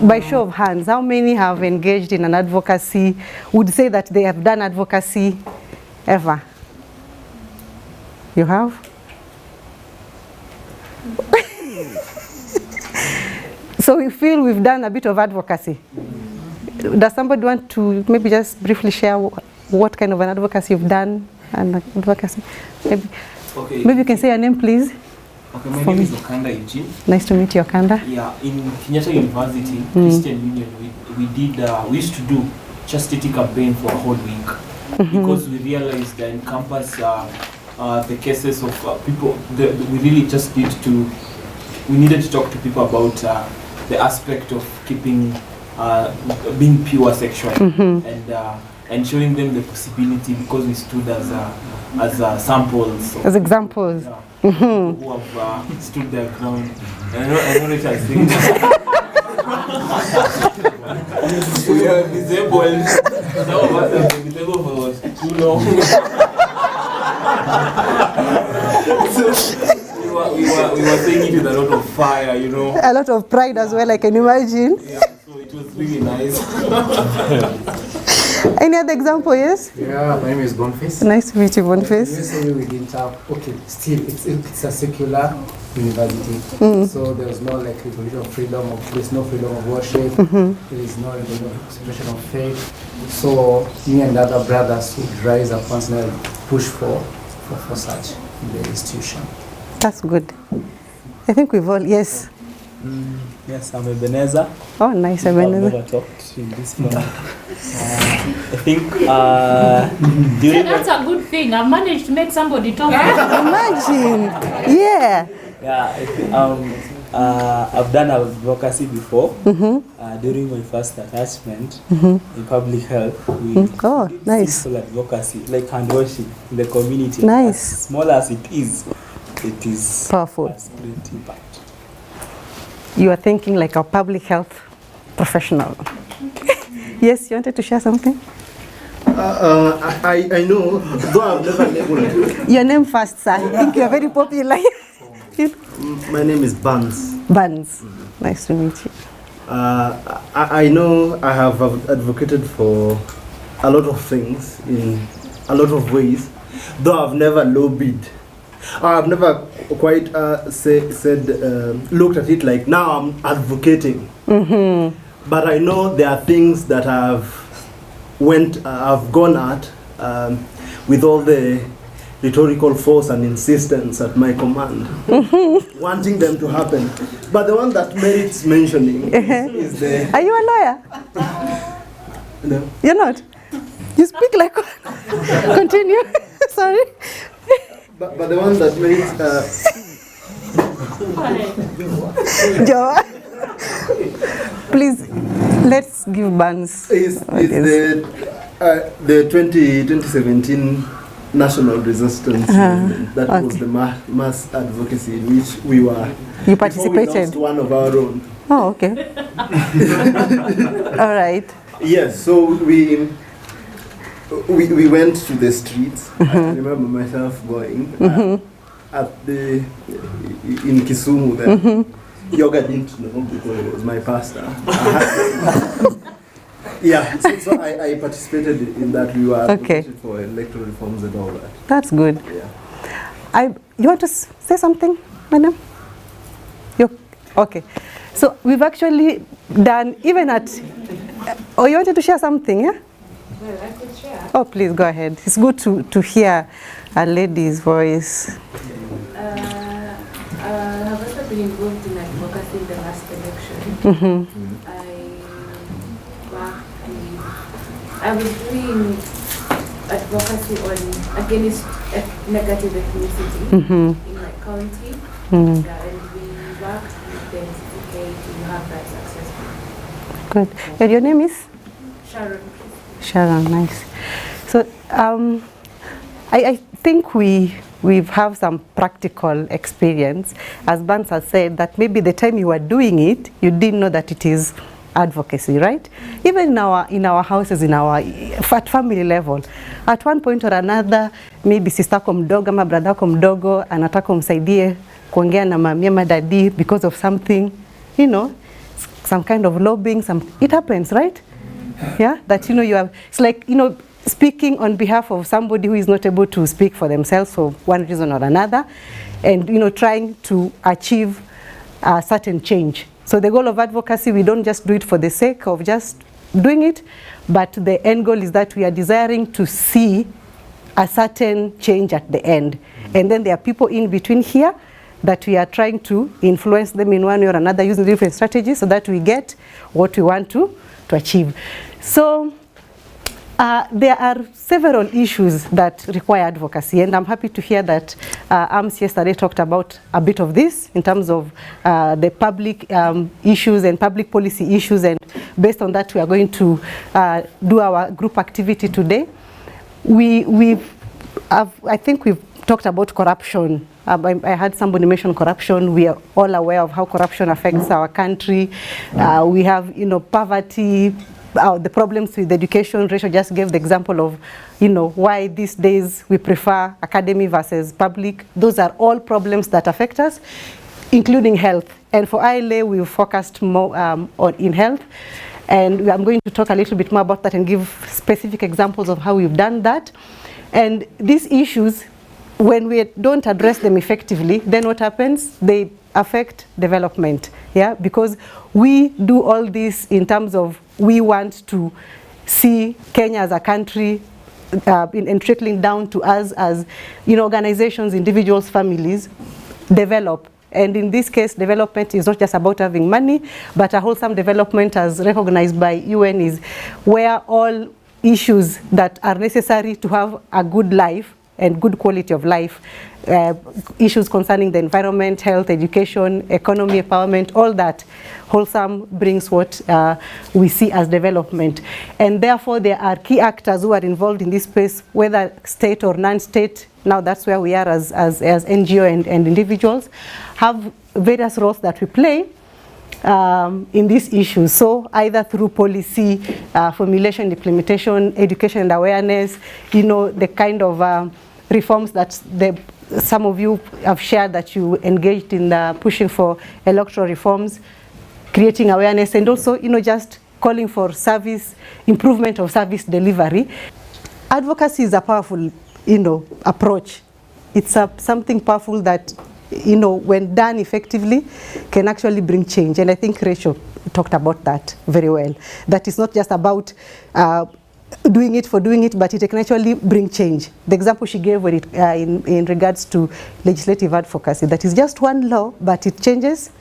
By show of hands, how many have engaged in an advocacy, would say that they have done advocacy ever? You have? So we feel we've done a bit of advocacy. Does somebody want to maybe just briefly share what kind of an advocacy you've done? And advocacy, maybe you can say your name, please. Okay, my name is Okanda Eugene. Nice to meet you, Okanda. Yeah, in Kenyatta University, Christian Union, we used to do chastity campaign for a whole week because we realized that in campus, the cases of people, we really just needed to talk to people about the aspect of keeping, being pure sexually and showing them the possibility because we stood as samples. As examples. Yeah. Who have stood their ground. I know Richard saying we are disabled. Some of us have been disabled for too long. So we were saying it with a lot of fire, you know. A lot of pride as well, I can imagine. Yeah, so it was really nice. Any other example, yes? Yeah, my name is Boniface. Nice to meet you, Boniface. Recently we didn't have, okay, still, it's a secular university. So there's no like regulation of freedom, there's no freedom of worship, there is no expression of faith. So me and other brothers would rise up once and push for such in the institution. That's good. I think we've all, yes. Yes, I'm Ebenezer. Oh, nice, Ebenezer. I've never talked in this forum. I think during that's a good thing. I've managed to make somebody talk. Imagine. Yeah. Yeah, I think, I've done advocacy before. During my first attachment in public health, we did nice. simple advocacy, like hand washing in the community. Nice. As small as it is powerful. Has great impact. You are thinking like a public health professional. Yes, you wanted to share something? I know, though I've never labeled. Your name first, sir. I think you are very popular. My name is Buns. Buns. Nice to meet you. I know I have advocated for a lot of things in a lot of ways, though I've never lobbied. I've never quite looked at it like now I'm advocating. But I know there are things that I've gone at with all the rhetorical force and insistence at my command, wanting them to happen. But the one that merits mentioning is the... Are you a lawyer? No. You're not? You speak like... Continue. Sorry. But the one that merits... Joe, please, let's give Buns. Is the 2017 National Resistance Movement. That was the mass advocacy in which we were. You participated? We lost one of our own. Oh, okay. All right. Yes, so we went to the streets. I remember myself going at in Kisumu there. Yoga didn't know because it was my pastor. Yeah, so I participated in that. We were advocating for electoral reforms and all that. That's good. Yeah. You want to say something, madam? Okay. So we've actually done even at. Oh, you wanted to share something, yeah? Well, I could share. Oh, please go ahead. It's good to hear a lady's voice. I have also been involved in advocacy in the last election. I was doing advocacy against negative ethnicity in my county, and we worked with the certificate to have that successful. Good. And your name is? Sharon. Sharon, nice. So I think we have some practical experience. As Bans has said, that maybe the time you were doing it, you didn't know that it is advocacy, right? Even in our houses, at family level, at one point or another, maybe sister yako mdogo ama brother yako mdogo anataka umsaidie kuongea na mami ama daddy because of something, some kind of lobbying, it happens, right? Yeah, that, you know, it's like, you know, speaking on behalf of somebody who is not able to speak for themselves for one reason or another, and, you know, trying to achieve a certain change. So the goal of advocacy, we don't just do it for the sake of just doing it, but the end goal is that we are desiring to see a certain change at the end. And then there are people in between here that we are trying to influence them in one way or another using different strategies so that we get what we want to achieve. So there are several issues that require advocacy, and I'm happy to hear that AMS yesterday talked about a bit of this in terms of the public issues and public policy issues, and based on that we are going to do our group activity today. I think we've talked about corruption. I had somebody mention corruption. We are all aware of how corruption affects our country. We have, you know, poverty, the problems with education. Rachel just gave the example of, you know, why these days we prefer academy versus public. Those are all problems that affect us, including health. And for ILA, we've focused more in health. And I'm going to talk a little bit more about that and give specific examples of how we've done that. And these issues, when we don't address them effectively, then what happens? They affect development, yeah? Because we do all this in terms of we want to see Kenya as a country and trickling down to us as, you know, organizations, individuals, families develop. And in this case, development is not just about having money, but a wholesome development, as recognized by UN, is where all issues that are necessary to have a good life and good quality of life, issues concerning the environment, health, education, economy, empowerment, all that, wholesome brings what we see as development. And therefore, there are key actors who are involved in this space, whether state or non-state. Now that's where we are as NGO and individuals, have various roles that we play in these issues. So either through policy, formulation, implementation, education and awareness, you know, the kind of reforms that some of you have shared that you engaged in pushing for electoral reforms, creating awareness, and also, you know, just calling for service, improvement of service delivery. Advocacy is a powerful, you know, approach. It's something powerful that, you know, when done effectively, can actually bring change. And I think Rachel talked about that very well. That is not just about doing it for doing it, but it can actually bring change. The example she gave with it, in regards to legislative advocacy, that is just one law, but it changes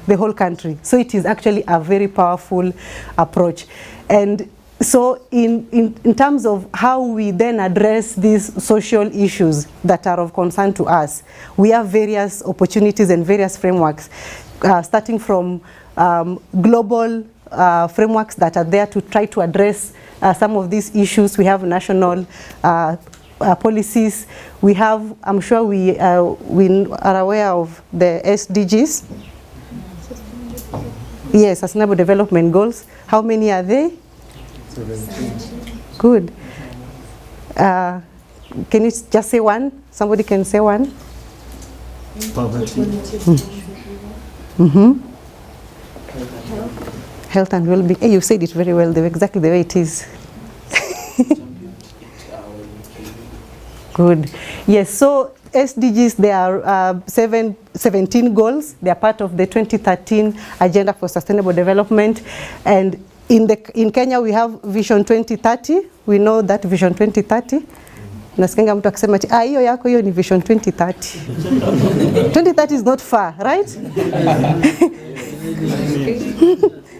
the whole country. So it is actually a very powerful approach. And so in terms of how we then address these social issues that are of concern to us, we have various opportunities and various frameworks, starting from global frameworks that are there to try to address some of these issues. We have national policies. We have, I'm sure we are aware of the SDGs. Yes, Sustainable Development Goals. How many are they? 17. Good. Can you just say one? Somebody can say one? Poverty. Mm-hmm. Health and well-being. Hey, you said it very well, exactly the way it is. Good. Yes, so SDGs, there are 17 goals. They are part of the 2013 Agenda for Sustainable Development. And in Kenya, we have Vision 2030. We know that Vision 2030. Nasikenga mtu akisema ati hiyo yako hiyo ni Vision 2030. 2030 is not far, right?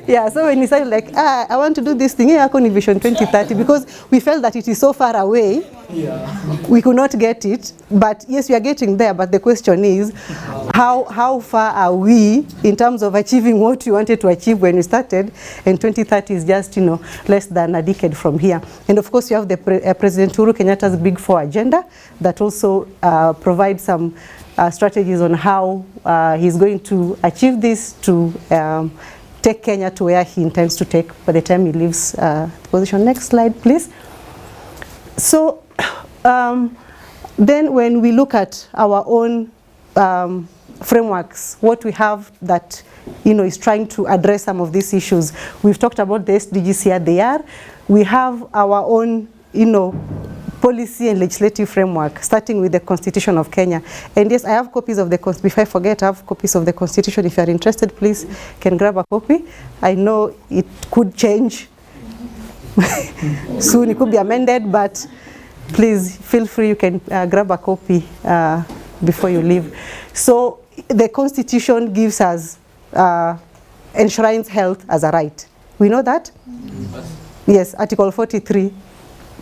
Yeah, so when he said like, I want to do this thing, yako ni Vision 2030, because we felt that it is so far away, we could not get it. But yes, we are getting there, but the question is, how far are we in terms of achieving what we wanted to achieve when we started? And 2030 is just, you know, less than a decade from here. And of course, you have the President Uhuru Kenyatta's Big Four agenda that also provides some strategies on how he's going to achieve this to take Kenya to where he intends to take by the time he leaves the position. Next slide, please. So then when we look at our own frameworks, what we have that is trying to address some of these issues. We've talked about the SDGs here, they are. We have our own, policy and legislative framework, starting with the Constitution of Kenya. And yes, I have copies of the Constitution. Before I forget, I have copies of the Constitution. If you are interested, please can grab a copy. I know it could change soon, it could be amended, but please feel free, you can grab a copy before you leave. So the Constitution gives us, enshrines health as a right. We know that? Yes, Article 43,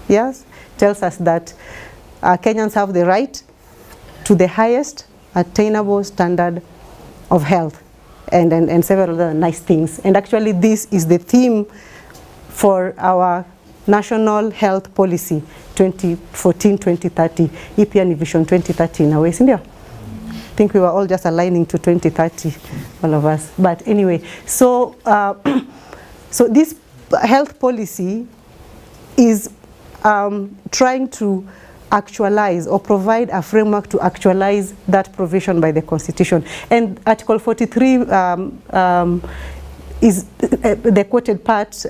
yes, tells us that Kenyans have the right to the highest attainable standard of health and several other nice things. And actually this is the theme for our National Health Policy 2014-2030, EPN Vision 2030 in a way, isn't it? I think we were all just aligning to 2030, all of us. But anyway, so so this health policy is trying to actualize or provide a framework to actualize that provision by the Constitution. And Article 43 is the quoted part,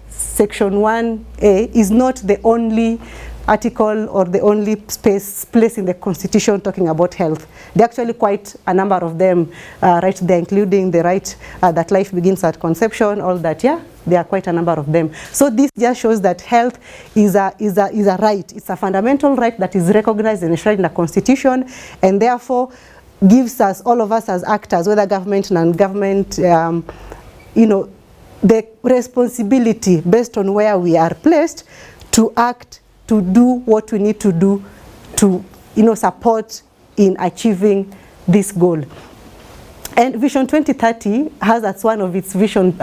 Section 1A, is not the only article or the only place in the Constitution talking about health. There are actually quite a number of them right there, including the right that life begins at conception, all that, yeah? There are quite a number of them. So this just shows that health is a right. It's a fundamental right that is recognized and enshrined in the Constitution, and therefore gives us, all of us as actors, whether government, non-government, the responsibility based on where we are placed to act, to do what we need to do to support in achieving this goal. And Vision 2030 has as one of its vision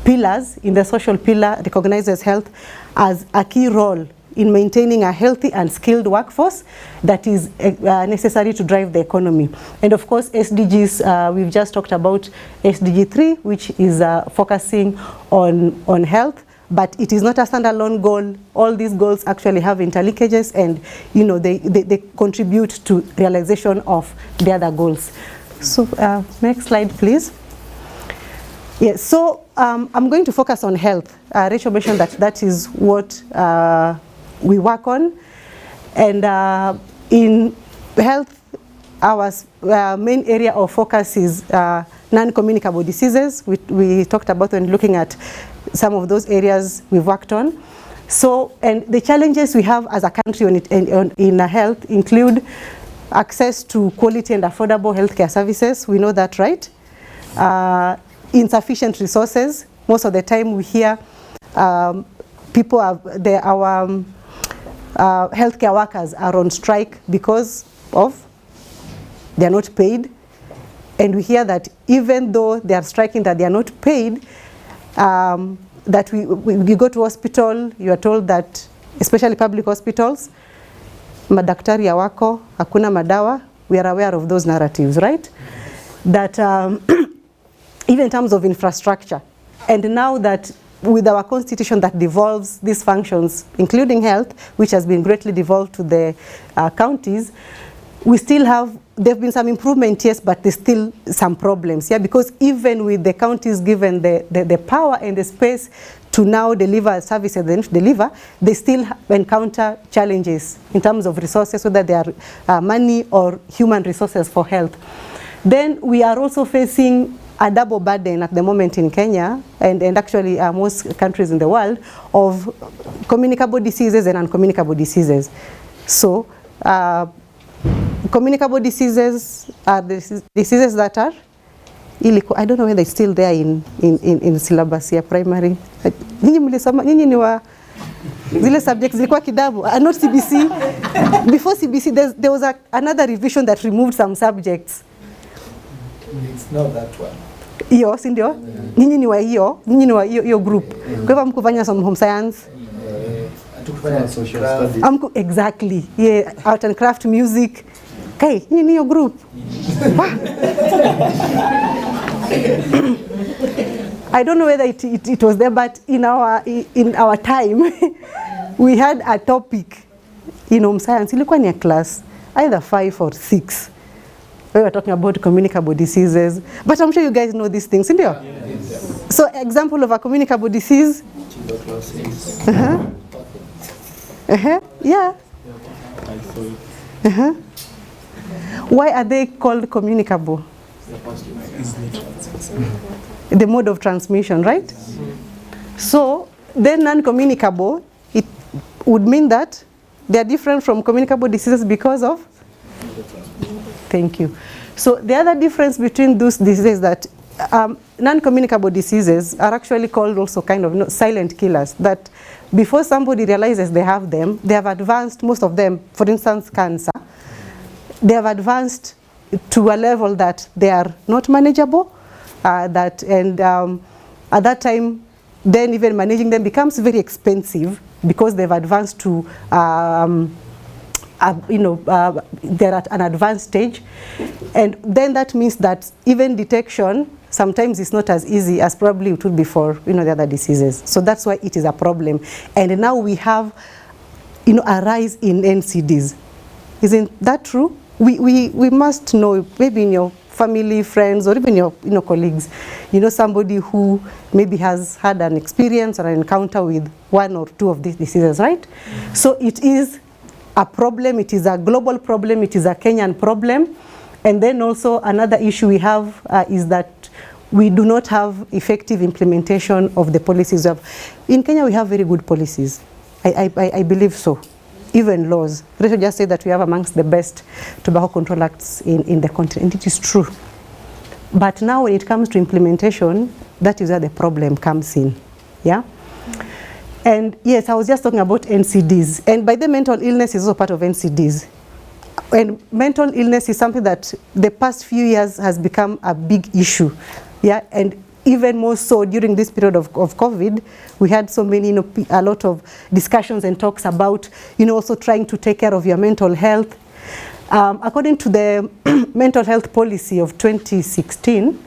pillars, in the social pillar, recognizes health as a key role in maintaining a healthy and skilled workforce that is necessary to drive the economy. And of course, SDGs, we've just talked about SDG 3, which is focusing on health, but it is not a standalone goal. All these goals actually have interlinkages, and they contribute to realization of the other goals. So next slide, please. Yes, so I'm going to focus on health. Rachel mentioned that is what we work on. And in health, our main area of focus is non-communicable diseases. We talked about when looking at some of those areas we've worked on. So, and the challenges we have as a country in health include access to quality and affordable healthcare services. We know that, right? Insufficient resources. Most of the time we hear our healthcare workers are on strike because of they are not paid, and we hear that even though they are striking, that they are not paid, that we go to hospital, you are told that, especially public hospitals, madaktari hawako, hakuna madawa. We are aware of those narratives, right? That even in terms of infrastructure, and now that with our constitution that devolves these functions, including health, which has been greatly devolved to the counties, we still have, there have been some improvement, yes, but there's still some problems, yeah, because even with the counties given the power and the space to now deliver services they need to deliver, they still encounter challenges in terms of resources, whether they are money or human resources for health. Then we are also facing a double burden at the moment in Kenya, and actually most countries in the world, of communicable diseases and uncommunicable diseases. So, communicable diseases are the diseases that are illegal. I don't know whether it's still there in syllabus here, primary. Nyinyi mlisoma, nyinyi ni wa zile subjects zilikuwa kidabu, not CBC. Before CBC, there was another revision that removed some subjects. It's not that one. Hiyo, si ndio? Nyinyi ni wa hiyo group. Kwa hivyo mkufanya some home science. Tukufanya social studies. Exactly. Yeah, art and craft, music. Okay, nyinyi ni hiyo group. I don't know whether it was there, but in our time, we had a topic in home science. Ilikuwa ni a class, either 5 or 6. We were talking about communicable diseases, but I'm sure you guys know these things, isn't it? Yes. So, example of a communicable disease? Tuberculosis. Yeah. Why are they called communicable? The mode of transmission, right? So, then non-communicable, it would mean that they are different from communicable diseases because of? Thank you. So the other difference between those diseases that non-communicable diseases are actually called also kind of silent killers, that before somebody realizes they have them, they have advanced, most of them, for instance, cancer, they have advanced to a level that they are not manageable, at that time, then even managing them becomes very expensive because they've advanced to they're at an advanced stage, and then that means that even detection sometimes is not as easy as probably it would be for the other diseases. So that's why it is a problem. And now we have a rise in NCDs. Isn't that true? We must know, maybe in your family, friends, or even your colleagues, somebody who maybe has had an experience or an encounter with one or two of these diseases, right? So it is a problem, it is a global problem, it is a Kenyan problem. And then also another issue we have is that we do not have effective implementation of the policies. In Kenya, we have very good policies. I believe so. Even laws. Rachel just said that we have amongst the best tobacco control acts in the country, and it is true. But now when it comes to implementation, that is where the problem comes in. Yeah? And yes, I was just talking about NCDs. And by the mental illness is also part of NCDs. And mental illness is something that the past few years has become a big issue. Yeah, and even more so during this period of COVID, we had so many, a lot of discussions and talks about, also trying to take care of your mental health. According to the mental health policy of 2016,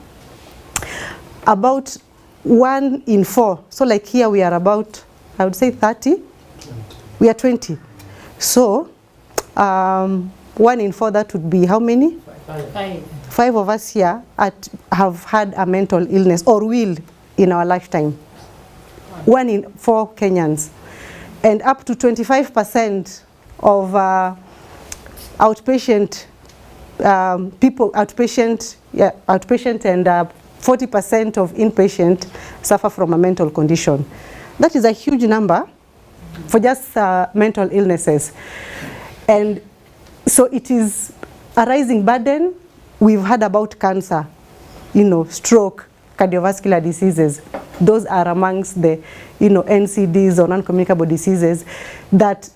about 1 in 4, so like here we are about, I would say 30, we are 20. So 1 in 4, that would be how many? 5 of us here have had a mental illness or will in our lifetime. 1 in 4 Kenyans. And up to 25% of outpatient people, outpatient and 40% of inpatient suffer from a mental condition. That is a huge number for just mental illnesses. And so it is a rising burden. We've heard about cancer, stroke, cardiovascular diseases. Those are amongst the, NCDs or non-communicable diseases that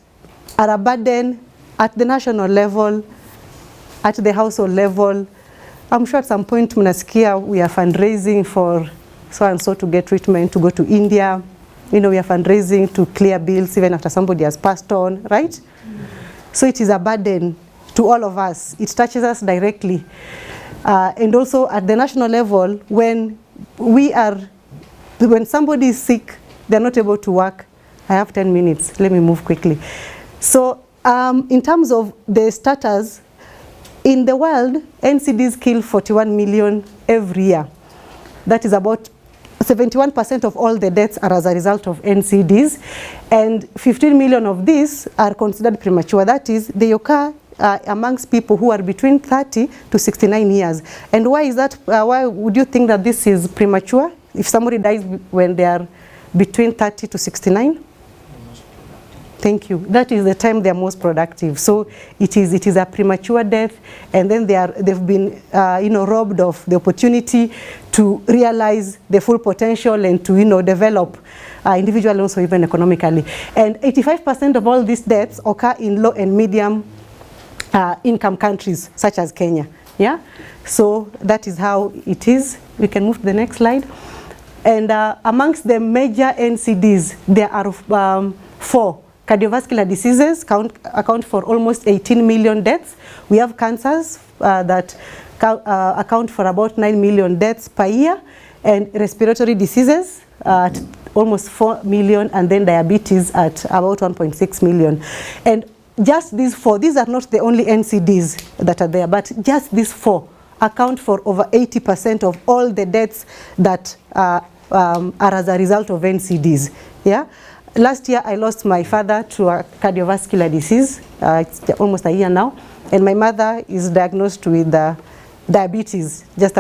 are a burden at the national level, at the household level. I'm sure at some point, mnasikia, we are fundraising for so and so to get treatment, to go to India. We are fundraising to clear bills even after somebody has passed on, right? So it is a burden to all of us. It touches us directly. And also at the national level, when somebody is sick, they're not able to work. I have 10 minutes. Let me move quickly. So in terms of the status, in the world, NCDs kill 41 million every year. That is about 71% of all the deaths are as a result of NCDs, and 15 million of these are considered premature. That is, they occur amongst people who are between 30 to 69 years. And why is that? Why would you think that this is premature? If somebody dies when they are between 30 to 69? Thank you. That is the time they are most productive. So it is a premature death, and then they've been robbed of the opportunity to realize the full potential and to develop individually, also even economically. And 85% of all these deaths occur in low and medium income countries such as Kenya. Yeah. So that is how it is. We can move to the next slide. And amongst the major NCDs, there are 4. Cardiovascular diseases account for almost 18 million deaths. We have cancers that account for about 9 million deaths per year, and respiratory diseases at almost 4 million, and then diabetes at about 1.6 million. And just these 4, these are not the only NCDs that are there, but just these 4 account for over 80% of all the deaths that are as a result of NCDs. Yeah. Last year, I lost my father to a cardiovascular disease. It's almost a year now. And my mother is diagnosed with diabetes just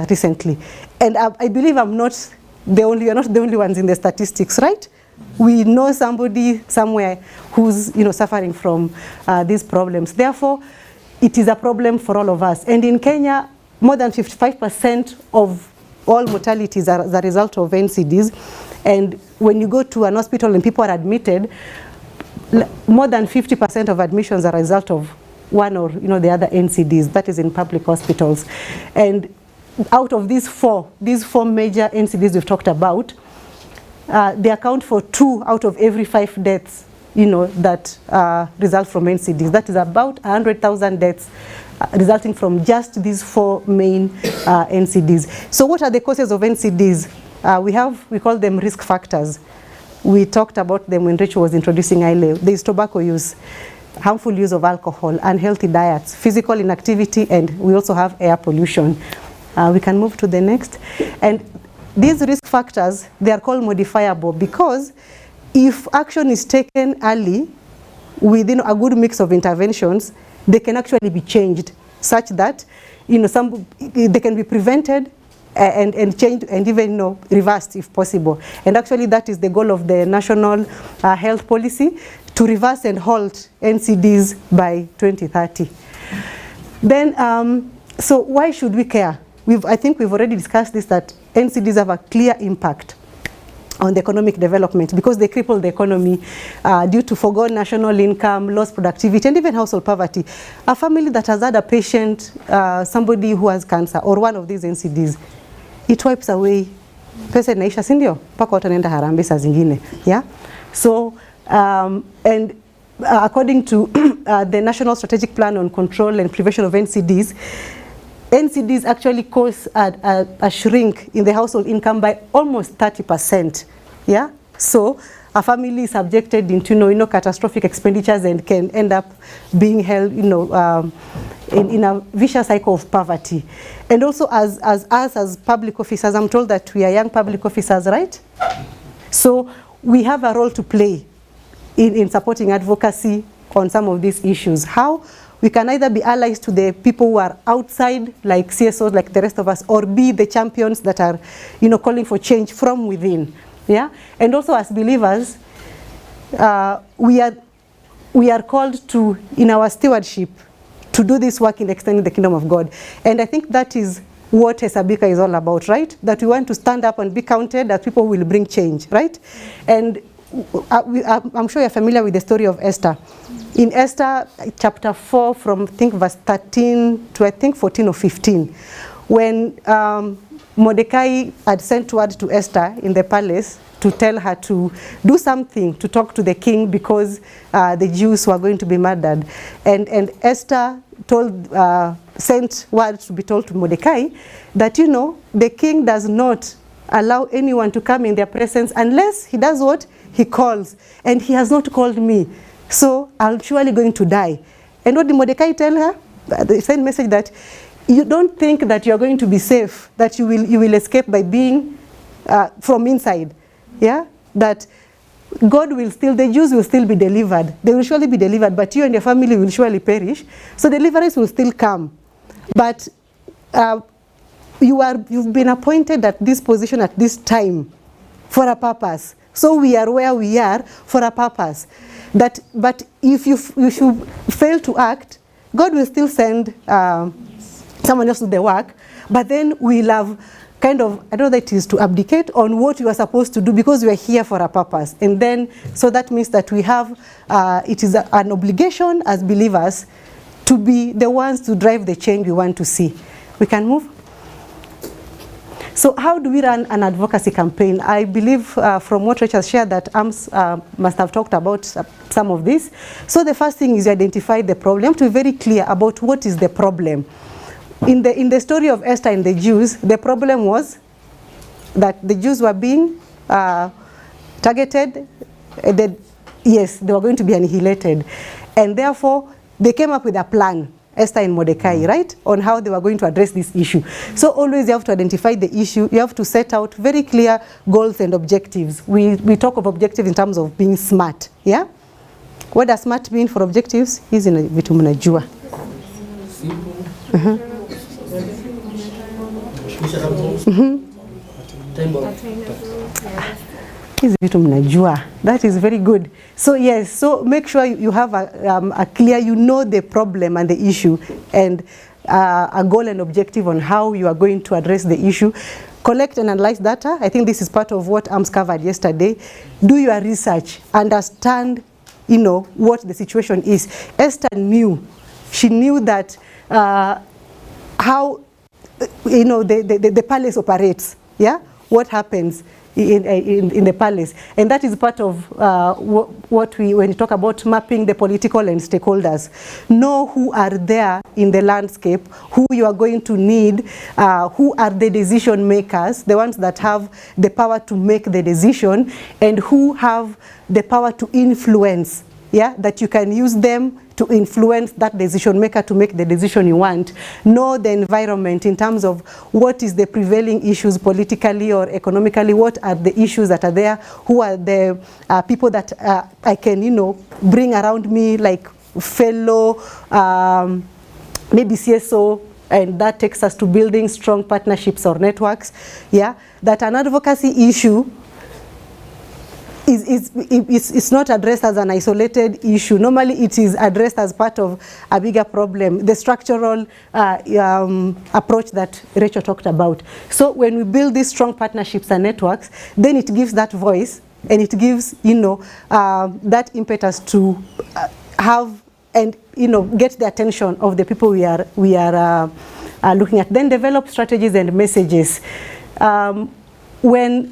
recently. And I believe I'm not the only, we're not the only ones in the statistics, right? We know somebody somewhere who's suffering from these problems. Therefore, it is a problem for all of us. And in Kenya, more than 55% of all mortalities are as a result of NCDs. And when you go to an hospital and people are admitted, more than 50% of admissions are a result of one or the other NCDs. That is in public hospitals. And out of these four major NCDs we've talked about, they account for 2 out of every 5 deaths that result from NCDs. That is about 100,000 deaths resulting from just these 4 main NCDs. So what are the causes of NCDs? We call them risk factors. We talked about them when Rachel was introducing earlier. There is tobacco use, harmful use of alcohol, unhealthy diets, physical inactivity, and we also have air pollution. We can move to the next. And these risk factors, they are called modifiable because if action is taken early within a good mix of interventions, they can actually be changed such that they can be prevented and changed and even reversed if possible. And actually that is the goal of the National Health Policy, to reverse and halt NCDs by 2030. Then, so why should we care? I think we've already discussed this, that NCDs have a clear impact on the economic development because they cripple the economy due to foregone national income, lost productivity, and even household poverty. A family that has had a patient, somebody who has cancer, or one of these NCDs, it wipes away pesa inaisha, si ndio? Mpaka watu wanaenda harambee saa zingine. Yeah? So, and according to the National Strategic Plan on Control and Prevention of NCDs, NCDs actually cause a shrink in the household income by almost 30%. Yeah, so a family is subjected into catastrophic expenditures and can end up being held in a vicious cycle of poverty. And also as us as public officers, I'm told that we are young public officers, right? So we have a role to play in supporting advocacy on some of these issues. How? We can either be allies to the people who are outside, like CSOs, like the rest of us, or be the champions that are, calling for change from within. Yeah, and also as believers, we are called to, in our stewardship, to do this work in extending the kingdom of God. And I think that is what Hesabika is all about, right? That we want to stand up and be counted as people who will bring change, right? And I'm sure you're familiar with the story of Esther. In Esther chapter 4, from I think verse 13 to I think 14 or 15, when Mordecai had sent word to Esther in the palace to tell her to do something to talk to the king because the Jews were going to be murdered. And Esther sent word to be told to Mordecai that, the king does not allow anyone to come in their presence unless he does what? He calls. And he has not called me. So I'm surely going to die. And what did Mordecai tell her? The same message that you don't think that you're going to be safe, that you will escape by being from inside. Yeah? That God will still, the Jews will still be delivered. They will surely be delivered, but you and your family will surely perish. So deliverance will still come. But you've been appointed at this position at this time for a purpose. So we are where we are for a purpose. But if you fail to act, God will still send someone else to the work, but then we'll have I don't know that it is to abdicate on what you are supposed to do because we are here for a purpose. And then, so that means that we have, it is an obligation as believers to be the ones to drive the change we want to see. We can move. So how do we run an advocacy campaign? I believe from what Rachel shared that AMS must have talked about some of this. So the first thing is you identify the problem, to be very clear about what is the problem. In the story of Esther and the Jews, the problem was that the Jews were being targeted. Yes, they were going to be annihilated. And therefore, they came up with a plan, Esther and Mordecai, right, on how they were going to address this issue. So always you have to identify the issue. You have to set out very clear goals and objectives. We talk of objectives in terms of being smart, yeah? What does smart mean for objectives? Hizi ni vitu mnajua. Hizi vitu mnajua. That is very good. So yes, so make sure you have a clear, you know the problem and the issue, and a goal and objective on how you are going to address the issue. Collect and analyze data. I think this is part of what AMS covered yesterday. Do your research. Understand, you know, what the situation is. Esther knew. She knew that how, you know, the palace operates. Yeah, what happens in the palace, and that is part of what when we talk about mapping the political and stakeholders. Know who are there in the landscape, who you are going to need, who are the decision makers, the ones that have the power to make the decision, and who have the power to influence. Yeah, that you can use them to influence that decision maker to make the decision you want. Know the environment in terms of what is the prevailing issues politically or economically, what are the issues that are there, who are the people that I can, you know, bring around me, like fellow, maybe CSO, and that takes us to building strong partnerships or networks. Yeah, that an advocacy issue it's not addressed as an isolated issue. Normally it is addressed as part of a bigger problem, the structural approach that Rachel talked about. So when we build these strong partnerships and networks, then it gives that voice, and it gives, you know, that impetus to have and, you know, get the attention of the people we are looking at. Then develop strategies and messages. When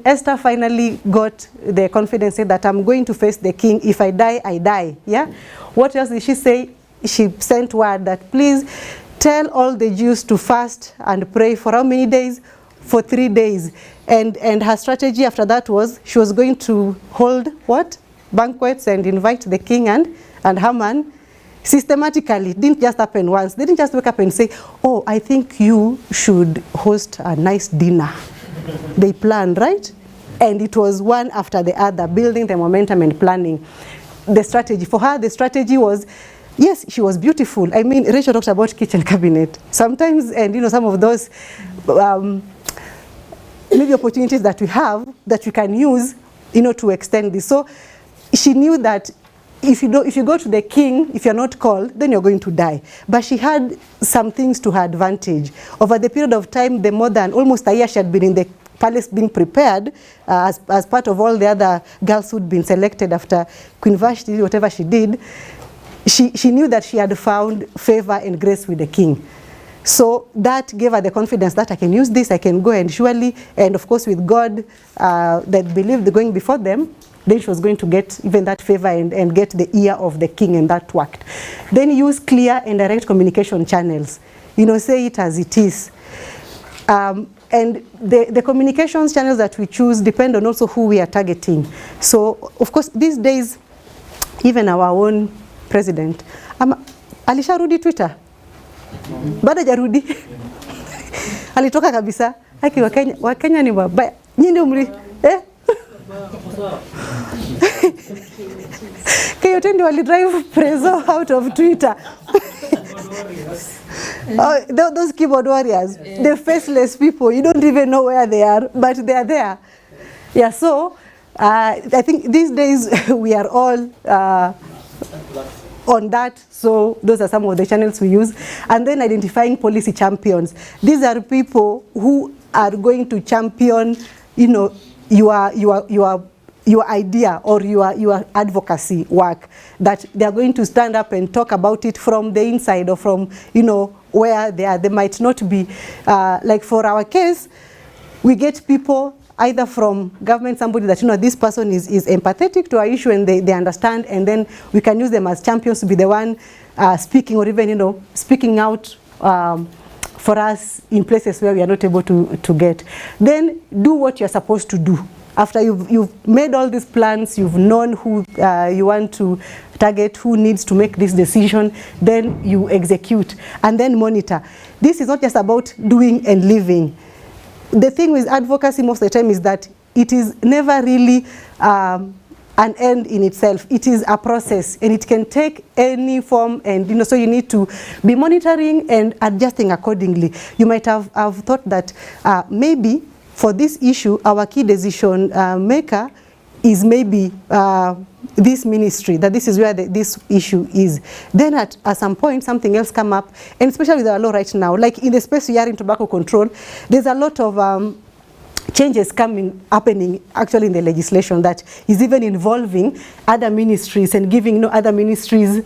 Esther finally got the confidence that I'm going to face the king, if I die, I die. Yeah. What else did she say? She sent word that please tell all the Jews to fast and pray for how many days? For 3 days. And her strategy after that was she was going to hold what? Banquets and invite the king and Haman. Systematically, it didn't just happen once. They didn't just wake up and say, oh, I think you should host a nice dinner. They planned, right? And it was one after the other, building the momentum and planning. The strategy, for her, the strategy was, yes, she was beautiful. I mean, Rachel talked about kitchen cabinet. Sometimes, and you know, some of those maybe opportunities that we have that we can use, you know, to extend this. So she knew that if you go to the king, if you're not called, then you're going to die. But she had some things to her advantage. Over the period of time, the more than almost a year she had been in the palace being prepared as part of all the other girls who'd been selected after Queen Vashti did whatever she did. She knew that she had found favor and grace with the king. So that gave her the confidence that I can use this, I can go, and surely, and of course with God that believed going before them, then she was going to get even that favor and get the ear of the king, and that worked. Then use clear and direct communication channels. You know, say it as it is. And the communications channels that we choose depend on also who we are targeting. So, of course, these days, even our own president, alisharudi Twitter. Bado hajarudi. Alitoka kabisa. Haki Wakenya ni wabaya. Nyinyi ndio mli Keyotendi wali drive Prezo out of Twitter. Those keyboard warriors, the faceless people, you don't even know where they are, but they are there. Yeah, so I think these days we are all on that, so those are some of the channels we use. And then identifying policy champions. These are people who are going to champion, you know, your idea or your advocacy work, that they are going to stand up and talk about it from the inside or from, you know, where they are. They might not be, like for our case, we get people either from government, somebody that, you know, this person is empathetic to our issue and they understand, and then we can use them as champions to be the one speaking, or even, you know, speaking out for us in places where we are not able to get. Then do what you're supposed to do. After you've made all these plans, you've known who you want to target, who needs to make this decision, then you execute and then monitor. This is not just about doing and living. The thing with advocacy most of the time is that it is never really an end in itself. It is a process, and it can take any form, and so you need to be monitoring and adjusting accordingly. You might have thought that maybe for this issue, our key decision maker is maybe this ministry, that this is where this issue is. Then at some point, something else come up, and especially with our law right now, like in the space we are in tobacco control, there's a lot of changes happening actually in the legislation that is even involving other ministries and giving other ministries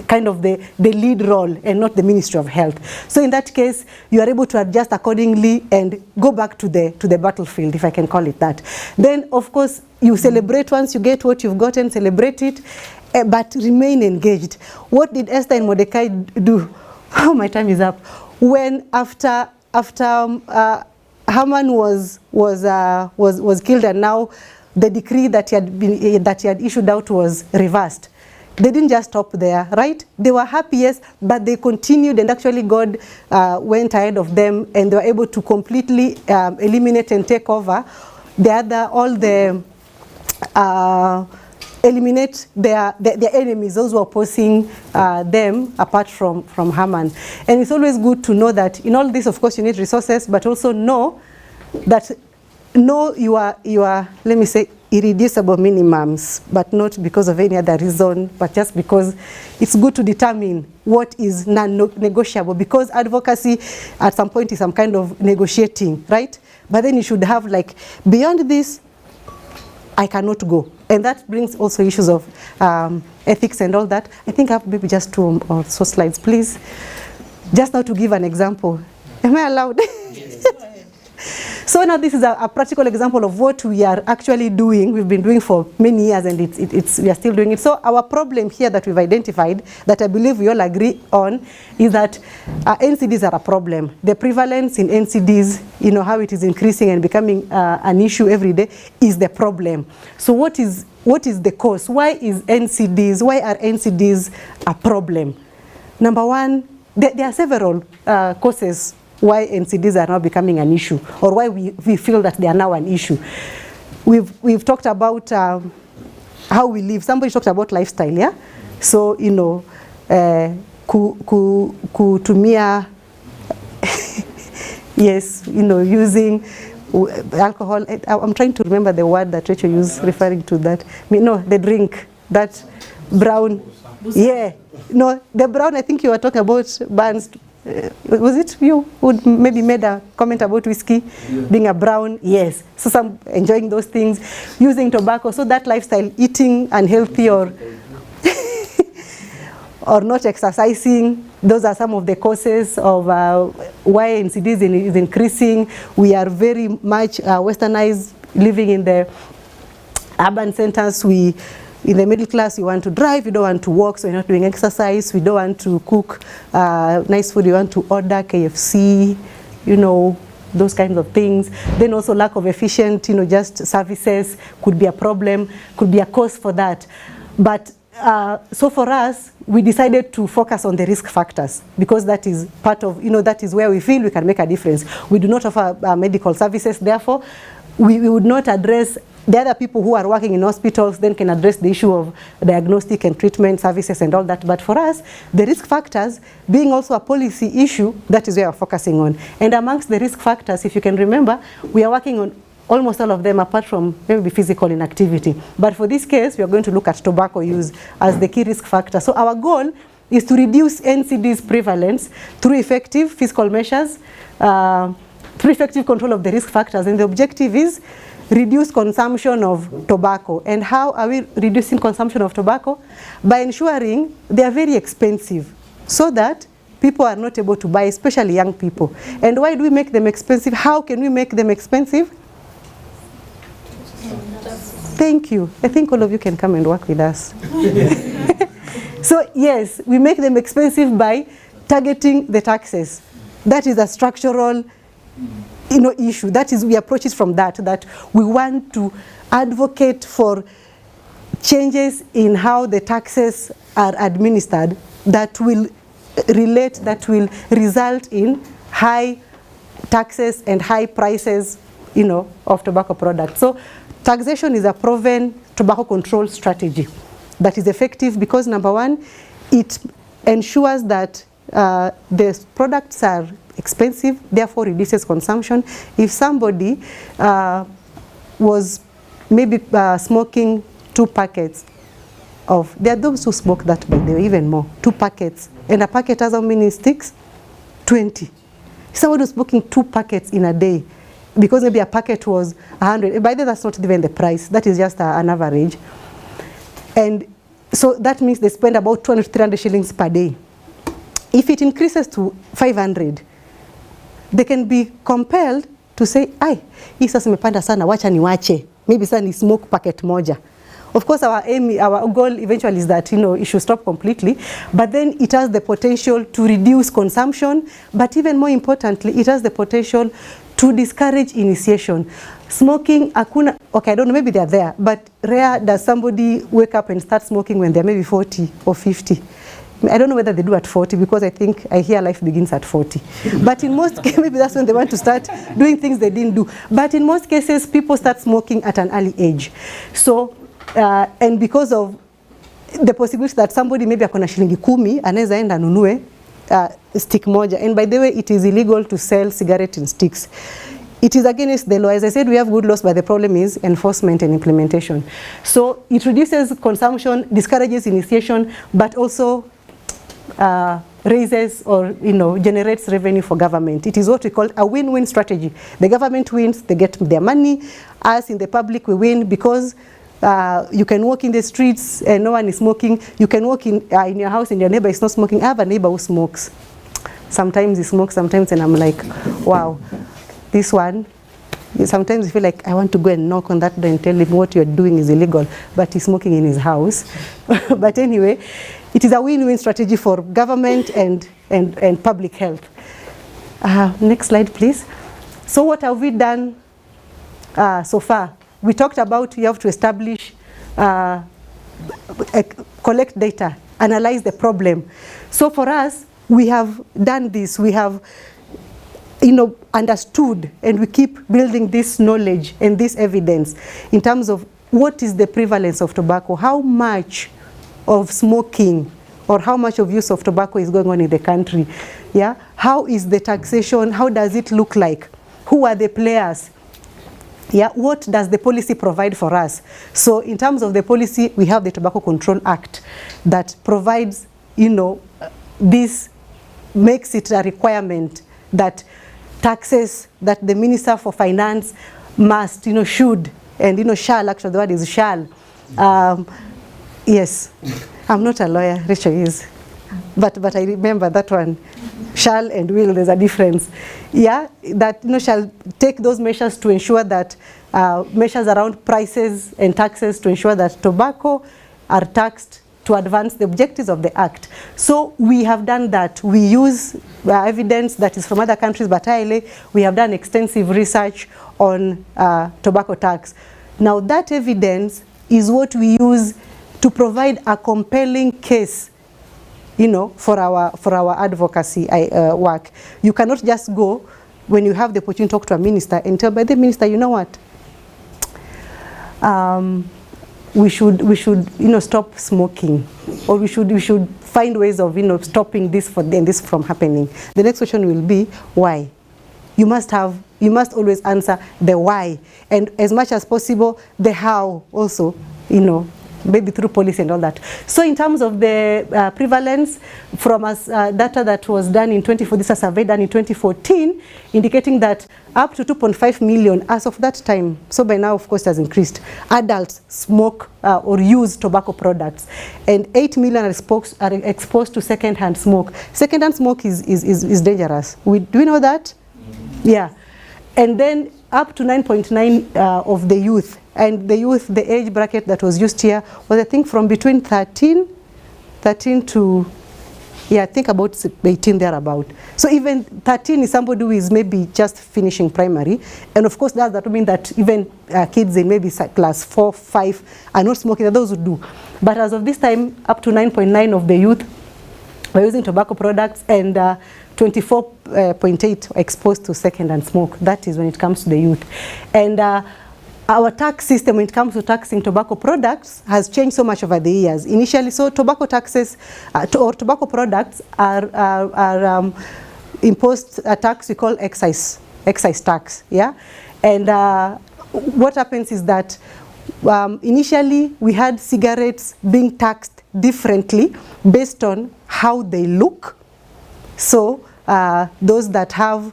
kind of the lead role and not the Ministry of Health. So in that case, you are able to adjust accordingly and go back to the battlefield, if I can call it that. Then, of course, you celebrate once you get what you've gotten, celebrate it, but remain engaged. What did Esther and Mordecai do? Oh, my time is up. When after Haman was killed, and now the decree that he had issued out was reversed. They didn't just stop there, right? They were happy, yes, but they continued, and actually God went ahead of them, and they were able to completely eliminate and take over eliminate their enemies, those who are opposing them, apart from Haman. And it's always good to know that in all this, of course, you need resources, but also know you are, let me say, irreducible minimums, but not because of any other reason, but just because it's good to determine what is non-negotiable, because advocacy at some point is some kind of negotiating, right? But then you should have, like, beyond this, I cannot go. And that brings also issues of ethics and all that. I think I have maybe just 2 or so slides, please. Just now to give an example. Am I allowed? Yes. So now this is a practical example of what we are actually doing. We've been doing for many years, and we are still doing it. So our problem here that we've identified, that I believe we all agree on, is that NCDs are a problem. The prevalence in NCDs, how it is increasing and becoming an issue every day, is the problem. So what is the cause? Why are NCDs a problem? Number one, there are several causes why NCDs are now becoming an issue, or why we feel that they are now an issue. We've talked about how we live. Somebody talked about lifestyle, yeah? So, kutumia, yes, using alcohol. I'm trying to remember the word that Rachel used referring to that. No, the drink, that brown. Yeah, no, the brown, I think you were talking about bans. Was it you who maybe made a comment about whiskey being a brown? Yes. So some enjoying those things, using tobacco. So that lifestyle, eating unhealthy or or not exercising, those are some of the causes of why NCDs is increasing. We are very much westernized, living in the urban centers. In the middle class, you want to drive, you don't want to walk, so you're not doing exercise. We don't want to cook nice food, you want to order KFC, those kinds of things. Then also lack of efficient, just services could be a problem, could be a cause for that. But so for us, we decided to focus on the risk factors, because that is part of, that is where we feel we can make a difference. We do not offer medical services, therefore, we would not address. The other people who are working in hospitals then can address the issue of diagnostic and treatment services and all that. But for us, the risk factors being also a policy issue, that is where we're focusing on. And amongst the risk factors, if you can remember, we are working on almost all of them apart from maybe physical inactivity. But for this case, we are going to look at tobacco use as the key risk factor. So our goal is to reduce NCD's prevalence through effective fiscal measures, through effective control of the risk factors. And the objective is reduce consumption of tobacco. And how are we reducing consumption of tobacco? By ensuring they are very expensive, so that people are not able to buy, especially young people. And why do we make them expensive? How can we make them expensive? Thank you. I think all of you can come and work with us. So yes, we make them expensive by targeting the taxes. That is a structural issue. That is, we approach it from that we want to advocate for changes in how the taxes are administered that will result in high taxes and high prices, of tobacco products. So taxation is a proven tobacco control strategy that is effective because, number one, it ensures that the products are expensive, therefore reduces consumption. If somebody was maybe smoking 2 packets of, there are those who smoke that, by the way, even more, 2 packets, and a packet has how many sticks? 20. Somebody who's smoking 2 packets in a day, because maybe a packet was 100, by the way, that's not even the price, that is just an average. And so that means they spend about 200 to 300 shillings per day. If it increases to 500, they can be compelled to say, ai, hii sasa imepanda sana, wacha niwache. Maybe sasa ni smoke packet moja. Of course, our aim, our goal eventually is that, it should stop completely, but then it has the potential to reduce consumption, but even more importantly, it has the potential to discourage initiation. Smoking, akuna, okay, I don't know, maybe they're there, but rare does somebody wake up and start smoking when they're maybe 40 or 50. I don't know whether they do at 40, because I hear life begins at 40. But in most cases, maybe that's when they want to start doing things they didn't do. But in most cases, people start smoking at an early age. So, and because of the possibility that somebody maybe akona shilingi 10, anaweza enda nunue stick moja. And by the way, it is illegal to sell cigarette in sticks. It is against the law. As I said, we have good laws, but the problem is enforcement and implementation. So it reduces consumption, discourages initiation, but also raises or generates revenue for government. It is what we call a win-win strategy. The government wins, they get their money. Us in the public, we win because you can walk in the streets and no one is smoking. You can walk in your house and your neighbor is not smoking. I have a neighbor who smokes. Sometimes he smokes, sometimes, and I'm like, wow, this one. Sometimes you feel like I want to go and knock on that door and tell him what you're doing is illegal, but he's smoking in his house. But anyway, it is a win-win strategy for government and public health. Next slide, please. So what have we done so far? We talked about you have to establish, collect data, analyze the problem. So for us, we have done this. We have understood, and we keep building this knowledge and this evidence in terms of what is the prevalence of tobacco, how much of smoking or how much of use of tobacco is going on in the country. Yeah, how is the taxation? How does it look like? Who are the players? Yeah, what does the policy provide for us? So in terms of the policy, we have the Tobacco Control Act that provides, this makes it a requirement that taxes that the Minister for Finance must, should, and shall, actually the word is shall. Yes, I'm not a lawyer, Rachel is. But I remember that one, shall and will, there's a difference. Yeah, that shall take those measures to ensure that, measures around prices and taxes to ensure that tobacco are taxed to advance the objectives of the Act. So we have done that. We use evidence that is from other countries, but we have done extensive research on tobacco tax. Now that evidence is what we use to provide a compelling case for our advocacy work. You cannot just go when you have the opportunity to talk to a minister and tell by the minister, you know what, we should stop smoking, or we should find ways of stopping this from happening. The next question will be why. You must always answer the why, and as much as possible the how also, maybe through policy and all that. So in terms of the prevalence, from data that was done in 2014, this is a survey done in 2014, indicating that up to 2.5 million as of that time, so by now of course it has increased, adults smoke or use tobacco products, and 8 million are exposed to second-hand smoke. Second-hand smoke is dangerous. Do we know that? Yeah. And then up to 9.9 of the youth. And the age bracket that was used here was, I think, from between 13 to Yeah, think about 18 thereabout. So even 13 is somebody who is maybe just finishing primary. And of course, that doesn't mean that even kids in maybe class 4, 5 are not smoking, those who do. But as of this time, up to 9.9% of the youth were using tobacco products, and 24.8% exposed to second-hand smoke. That is when it comes to the youth. And our tax system, when it comes to taxing tobacco products, has changed so much over the years. Initially, so tobacco taxes or tobacco products are imposed a tax we call excise tax. Yeah, and what happens is that initially we had cigarettes being taxed differently based on how they look. So those that have,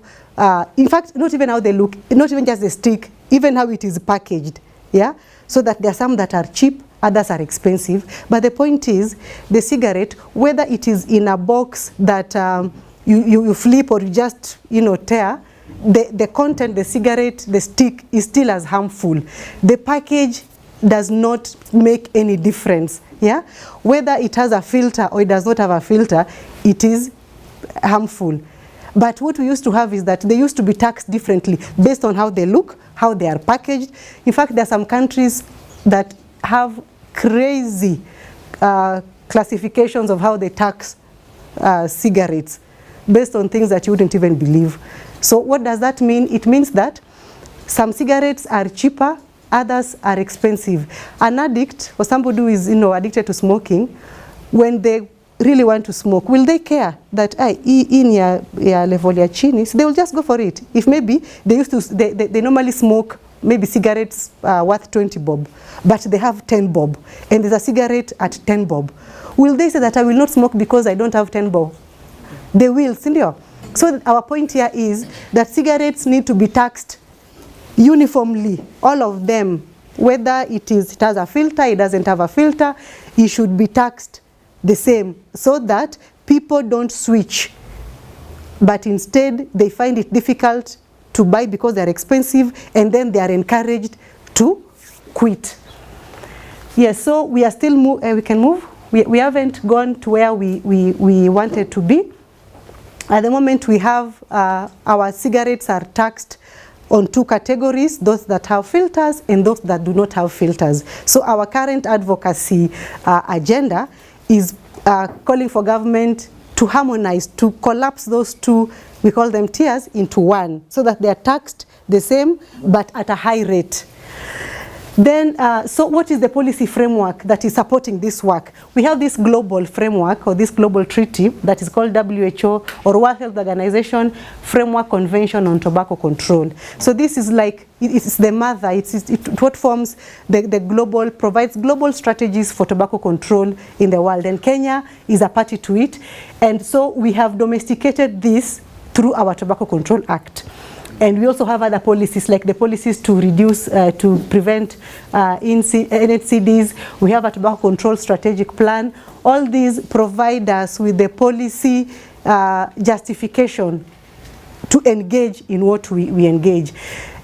in fact, not even how they look, not even just the stick, even how it is packaged, yeah? So that there are some that are cheap, others are expensive. But the point is, the cigarette, whether it is in a box that you flip or you just, tear, the content, the cigarette, the stick is still as harmful. The package does not make any difference, yeah? Whether it has a filter or it does not have a filter, it is harmful. But what we used to have is that they used to be taxed differently based on how they look, how they are packaged. In fact, there are some countries that have crazy classifications of how they tax cigarettes based on things that you wouldn't even believe. So what does that mean? It means that some cigarettes are cheaper, others are expensive. An addict or somebody who is addicted to smoking, when they really want to smoke, will they care that in your level ya chini? So they will just go for it. If maybe they normally smoke maybe cigarettes worth 20 bob, but they have 10 bob, and there's a cigarette at 10 bob. Will they say that I will not smoke because I don't have 10 bob? They will, sindio? So our point here is that cigarettes need to be taxed uniformly, all of them, whether it has a filter, it doesn't have a filter, it should be taxed the same, so that people don't switch, but instead they find it difficult to buy because they're expensive, and then they are encouraged to quit. Yes, so we are still we can move. We haven't gone to where we wanted to be. At the moment, we have our cigarettes are taxed on two categories, those that have filters and those that do not have filters. So our current advocacy agenda is calling for government to harmonize, to collapse those two, we call them tiers, into one, so that they are taxed the same but at a high rate. Then, so what is the policy framework that is supporting this work? We have this global framework or this global treaty that is called WHO or World Health Organization Framework Convention on Tobacco Control. So this is like, it's the mother, it's what forms the global, provides global strategies for tobacco control in the world. And Kenya is a party to it. And so we have domesticated this through our Tobacco Control Act. And we also have other policies, like the policies to reduce, to prevent NHCDs. We have a tobacco control strategic plan. All these provide us with the policy justification to engage in what we engage.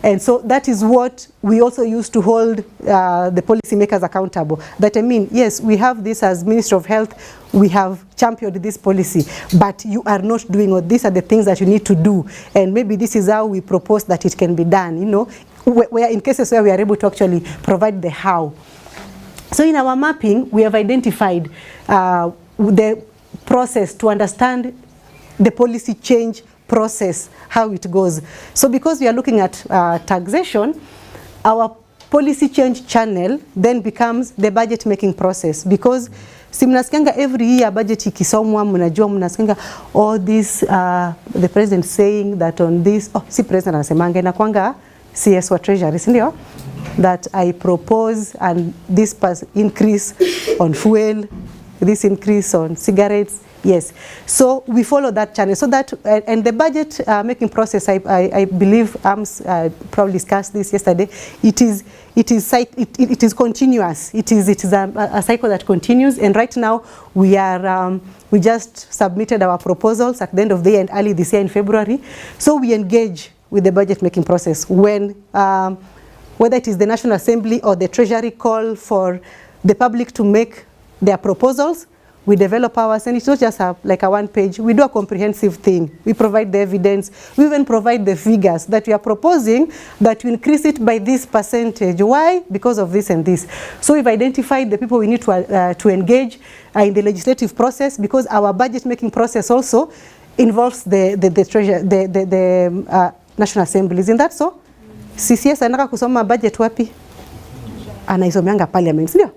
And so that is what we also use to hold the policymakers accountable. That I mean, yes, we have this as Ministry of Health, we have championed this policy, but you are not doing, or these are the things that you need to do. And maybe this is how we propose that it can be done, where in cases where we are able to actually provide the how. So in our mapping, we have identified the process to understand the policy change process, how it goes. So because we are looking at taxation, our policy change channel then becomes the budget making process, because si mnasikianga every year budget ikisomwa, mnajua mnasikianga all this the president saying that on this, si president anasemanga inakwanga CS wa treasury, sindio, that I propose and this increase on fuel, this increase on cigarettes. Yes, so we follow that channel. So that and the budget making process, I believe probably discussed this yesterday. It is continuous. It is a cycle that continues. And right now we are we just submitted our proposals at the end of the year and early this year in February. So we engage with the budget making process when whether it is the National Assembly or the Treasury call for the public to make their proposals. we develop ours, and it's not just like a one page. We do a comprehensive thing. We provide the evidence. We even provide the figures that we are proposing that we increase it by this percentage. Why? Because of this and this. So we've identified the people we need to engage in the legislative process, because our budget making process also involves the National Assembly. Isn't that so? CCS anataka kusoma budget wapi? Anaisomeanga parliament, ndio?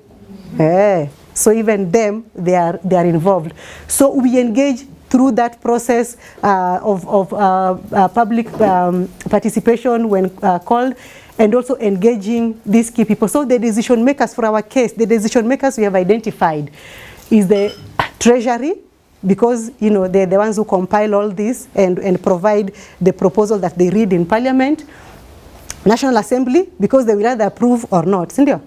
So even them, they are involved. So we engage through that process of public participation when called, and also engaging these key people. So the decision makers for our case, the decision makers we have identified is the Treasury, because you know they're the ones who compile all this and provide the proposal that they read in Parliament. National Assembly, because they will either approve or not, si ndio?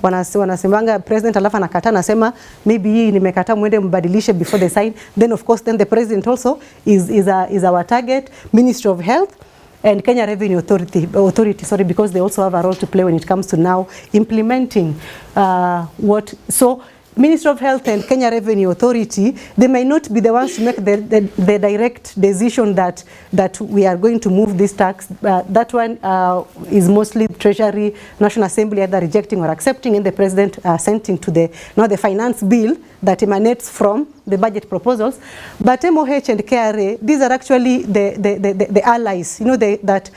Wanasemanga president alafu anakataa, anasema maybe hii nimekataa, mwende mbadilishe before they sign. Then of course then the president also is our target. Ministry of Health and Kenya Revenue Authority, sorry, because they also have a role to play when it comes to now implementing so Ministry of Health and Kenya Revenue Authority, they may not be the ones to make the direct decision that we are going to move this tax. That one is mostly Treasury, National Assembly either rejecting or accepting, and the President sending to the finance bill that emanates from the budget proposals. But MOH and KRA, these are actually the allies, you know, that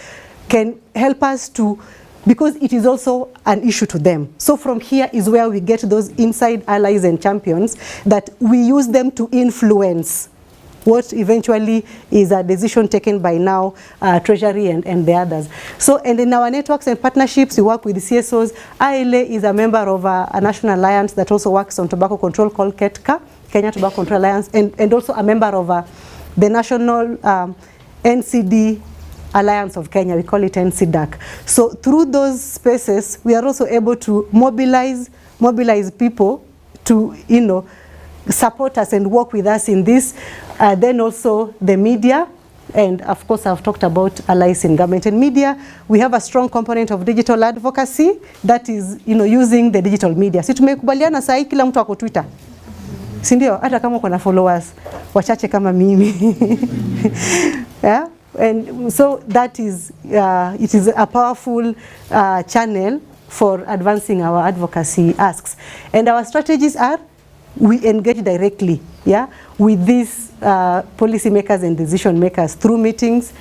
can help us to, because it is also an issue to them. So from here is where we get those inside allies and champions that we use them to influence what eventually is a decision taken by now Treasury and the others. So, and in our networks and partnerships, we work with the CSOs. ILA is a member of a national alliance that also works on tobacco control called KETCA, Kenya Tobacco Control Alliance, and also a member of the national NCD Alliance of Kenya, we call it NCDAC. So through those spaces, we are also able to mobilize people to, you know, support us and work with us in this. Then also the media, and of course I've talked about allies in government and media. We have a strong component of digital advocacy that is, you know, using the digital media. Si tumekubaliana saa hii kila mtu ako Twitter, si ndio? Hata kama kuna followers wachache kama mimi. Yeah? And so that is, it is a powerful channel for advancing our advocacy asks. And our strategies are, we engage directly, yeah, with these policy makers and decision makers through meetings,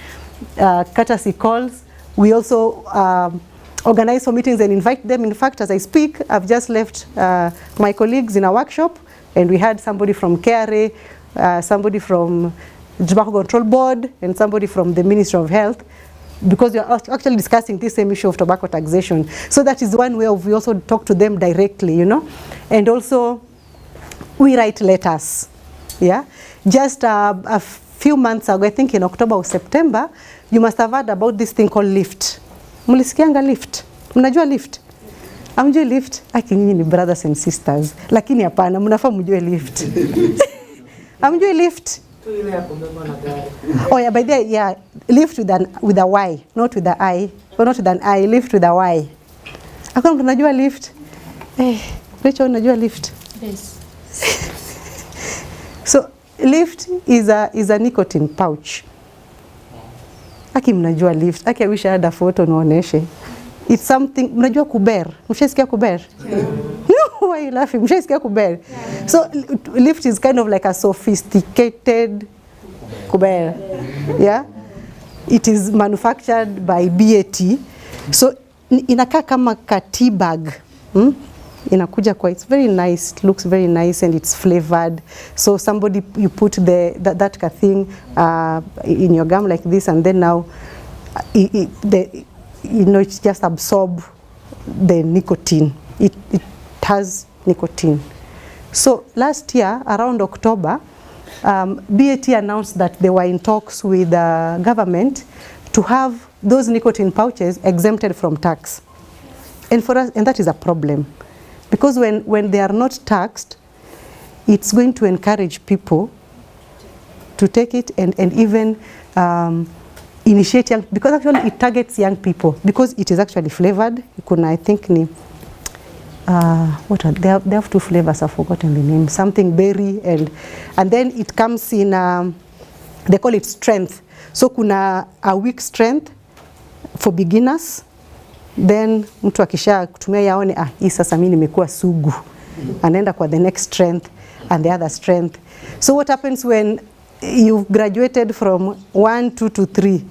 courtesy calls. We also organize for meetings and invite them. In fact, as I speak, I've just left my colleagues in a workshop, and we had somebody from KRA, somebody from the Tobacco Control Board, and somebody from the Ministry of Health, because we are actually discussing this same issue of tobacco taxation. So that is one way we also talk to them directly, you know. And also we write letters, yeah. Just a few months ago, I think in October or September, you must have heard about this thing called lift. Mulisikianga lift? Mnajua lift? Amjue lift? Aki nyinyi ni brothers and sisters. Lakini hapana, mnafaa mjue lift. Amjue lift? Oh yeah, by the way, yeah, lift with a Y, not with the I, or not with an I, lift with a Y. Hakuna mtu anajua lift? Rachel, unajua lift? Yes. So lift is a nicotine pouch. Aki mnajua lift? Aki I wish I had a photo naoneshe. It's something, mnajua kuber? Mshaisikia kuber? Yeah. No, why are you laughing? Mshaisikia kuber? Yeah. So lift is kind of like a sophisticated kuber. Yeah? It is manufactured by BAT. So inakaa kama kati bag. Inakuja kwa, it's very nice, it looks very nice, and it's flavored. So somebody, you put that thing in your gum like this, and then now you know, it just absorb the nicotine. It has nicotine. So last year, around October, BAT announced that they were in talks with the government to have those nicotine pouches exempted from tax. And for us, and that is a problem. Because when they are not taxed, it's going to encourage people to take it and even initiate young, because actually it targets young people, because it is actually flavored. I think what are they have two flavors, I've forgotten the name, something berry, and then it comes in they call it strength. So kuna a weak strength for beginners, then mtu akisha kutumia yaone hii sasa mimi nimekuwa sugu, anaenda kwa the next strength and the other strength. So what happens when you've graduated from 1, 2 to 3?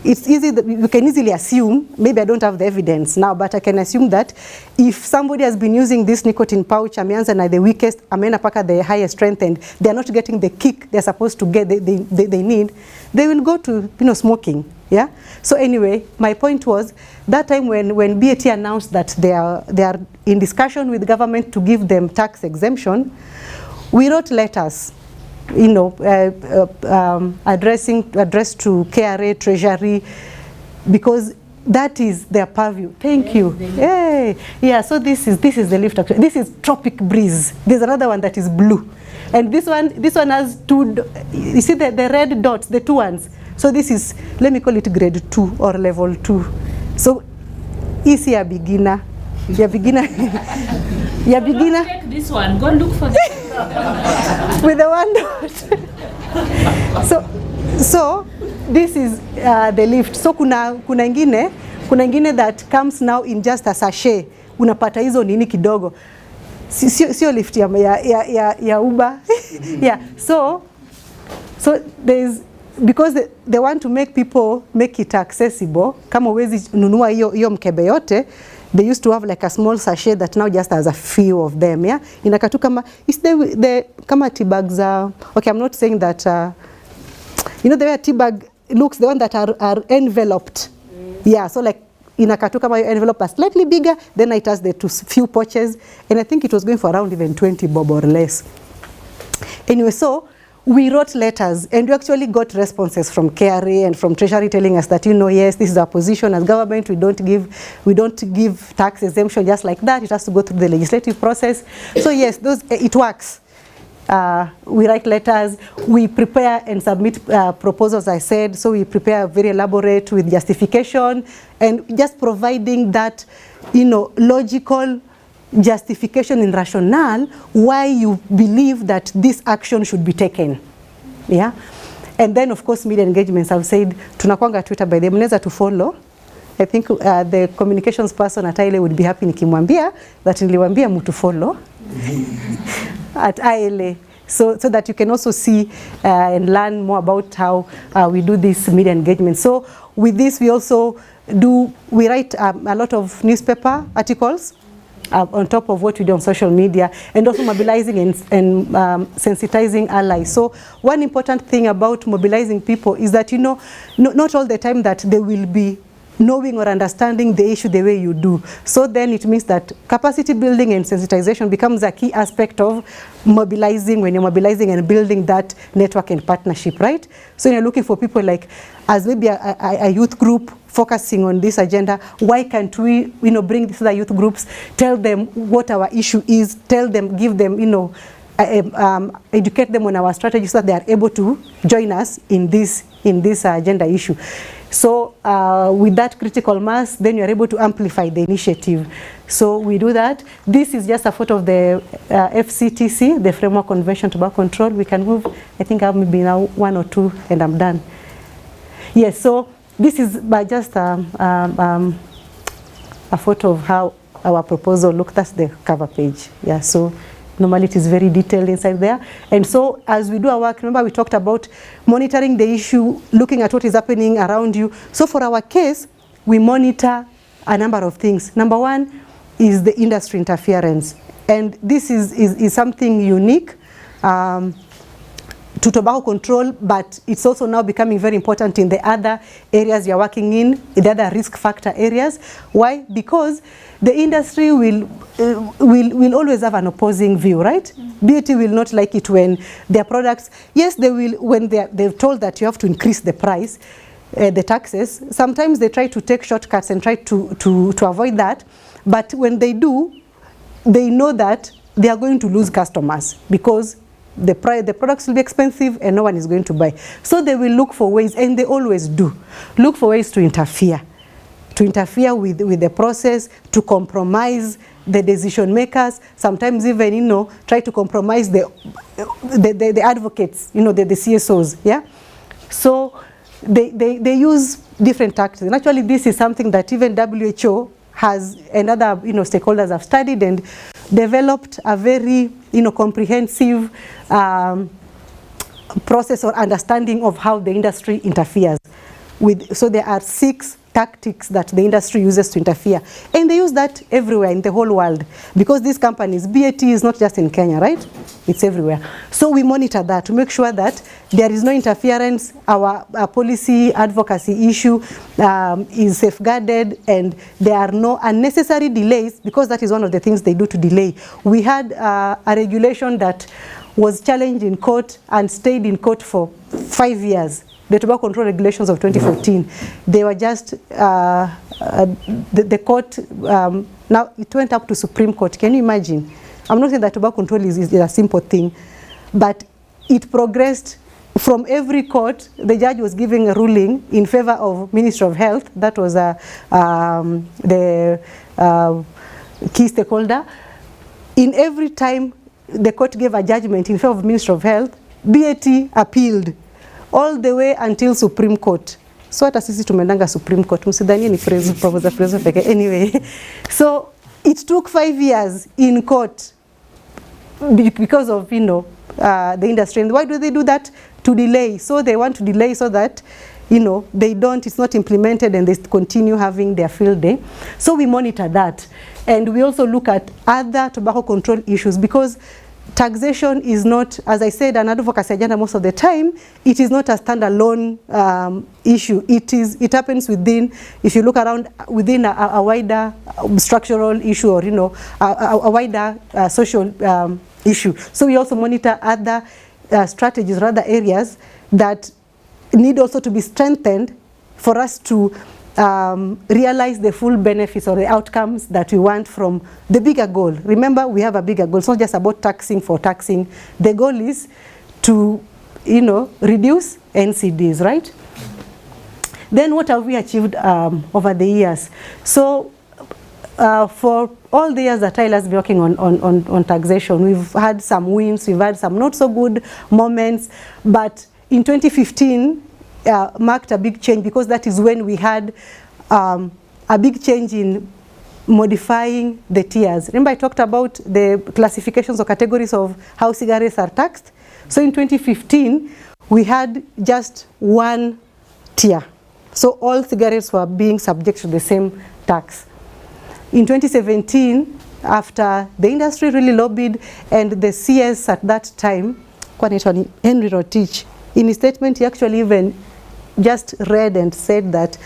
It's easy that you can easily assume, maybe I don't have the evidence now, but I can assume that if somebody has been using this nicotine pouch, ameanza na the weakest, ameenda paka the highest strength, and they are not getting the kick they're supposed to get, they need, they will go to smoking. Yeah. So anyway, my point was that time when BAT announced that they are in discussion with government to give them tax exemption, we wrote letters, addressed to KRA, Treasury, because that is their purview. Thank you. Hey. Yeah, so this is the lift. This is tropic breeze. There's another one that is blue. And this one has two, you see the red dots, the two ones. So this is, let me call it grade 2 or level 2. So easy a beginner. You're beginner. You're beginner. Take this one. Go look for the with the one dot. So this is the lift. So kuna ingine that comes now in just a sachet. Unapata hizo nini kidogo. Sio lift ya Uber. Yeah. So there's, because they want to make people make it accessible. Kama uwezi nunua hiyo mkebe yote, they used to have like a small sachet that now just has a few of them. Yeah, inakatu kama is the kama tea bags. Okay, I'm not saying that. The way a tea bag looks, the one that are enveloped. Yeah, so like inakatu kama your envelope are slightly bigger. Then it has the few pouches, and I think it was going for around even 20 bob or less. Anyway, so we wrote letters, and we actually got responses from KRA and from Treasury telling us that, yes, this is our position as government. We don't give tax exemption just like that. It has to go through the legislative process. So yes, it works. We write letters, we prepare and submit proposals, I said. So we prepare very elaborate with justification and just providing that, logical justification and rationale why you believe that this action should be taken. Yeah. And then of course media engagements, I've said tunakwanga Twitter by them, mnaweza to follow. I think the communications person at ILA would be happy nikimwambia that niliwaambia mtu follow at ILA, so that you can also see and learn more about how we do this media engagement. So with this we also we write a lot of newspaper articles on top of what we do on social media, and also mobilizing and sensitizing allies. So one important thing about mobilizing people is that, not all the time that they will be knowing or understanding the issue the way you do. So then it means that capacity building and sensitization becomes a key aspect of mobilizing, when you're mobilizing and building that network and partnership, right? So you're looking for people like, as maybe a youth group focusing on this agenda, why can't we, bring these other youth groups, tell them what our issue is, tell them, give them, educate them on our strategy so that they are able to join us in this agenda issue. So with that critical mass, then you are able to amplify the initiative. So we do that. This is just a photo of the FCTC, the Framework Convention Tobacco Control. We can move, I think I've maybe now 1 or 2 and I'm done. Yes, so this is just a photo of how our proposal looked. That's the cover page. Yeah, so normally it is very detailed inside there. And so as we do our work, remember we talked about monitoring the issue, looking at what is happening around you. So for our case, we monitor a number of things. Number one is the industry interference. And this is something unique to tobacco control, but it's also now becoming very important in the other areas you're working in the other risk factor areas. Why? Because the industry will always have an opposing view, right? BAT will not like it when their products, yes, they will, when they're told that you have to increase the price, the taxes, sometimes they try to take shortcuts and try to avoid that. But when they do, they know that they are going to lose customers because the products will be expensive and no one is going to buy. So they will look for ways, and they always do, look for ways to interfere, to interfere with the process, to compromise the decision makers, sometimes even, you know, try to compromise the advocates, you know, the CSOs, yeah? So they use different tactics. And actually, this is something that even WHO has, and other, you know, stakeholders have studied and developed a very, you know, comprehensive process or understanding of how the industry interferes with. So there are 6 tactics that the industry uses to interfere, and they use that everywhere in the whole world, because these companies, BAT is not just in Kenya, right? It's everywhere. So we monitor that to make sure that there is no interference, our policy advocacy issue is safeguarded, and there are no unnecessary delays, because that is one of the things they do to delay. We had a regulation that was challenged in court and stayed in court for 5 years. The tobacco control regulations of 2014, they were just, the court, now it went up to Supreme Court. Can you imagine? I'm not saying that tobacco control is a simple thing, but it progressed from every court. The judge was giving a ruling in favor of Ministry of Health. That was the key stakeholder. In every time the court gave a judgment in favor of Ministry of Health, BAT appealed all the way until Supreme Court. So hata sisi tumendanga Supreme Court. Msidhani ni Professor peke. Anyway, so it took 5 years in court because of, you know, the industry. And why do they do that? To delay. So they want to delay so that, you know, they don't, it's not implemented and they continue having their field day. So we monitor that. And we also look at other tobacco control issues, because taxation is not, as I said, an advocacy agenda most of the time. It is not a standalone issue. It happens within, if you look around, within a wider structural issue, or, you know, a wider social issue. So we also monitor other strategies or other areas that need also to be strengthened for us to realize the full benefits or the outcomes that we want from the bigger goal. Remember, we have a bigger goal. It's not just about taxing for taxing. The goal is to, you know, reduce NCDs, right? Then what have we achieved over the years? So for all the years that Tyler's been working on taxation, we've had some wins, we've had some not so good moments, but in 2015, marked a big change, because that is when we had a big change in modifying the tiers. Remember I talked about the classifications or categories of how cigarettes are taxed? So in 2015, we had just one tier. So all cigarettes were being subject to the same tax. In 2017, after the industry really lobbied, and the CS at that time, Henry Rotich, in his statement, he actually even just read and said that,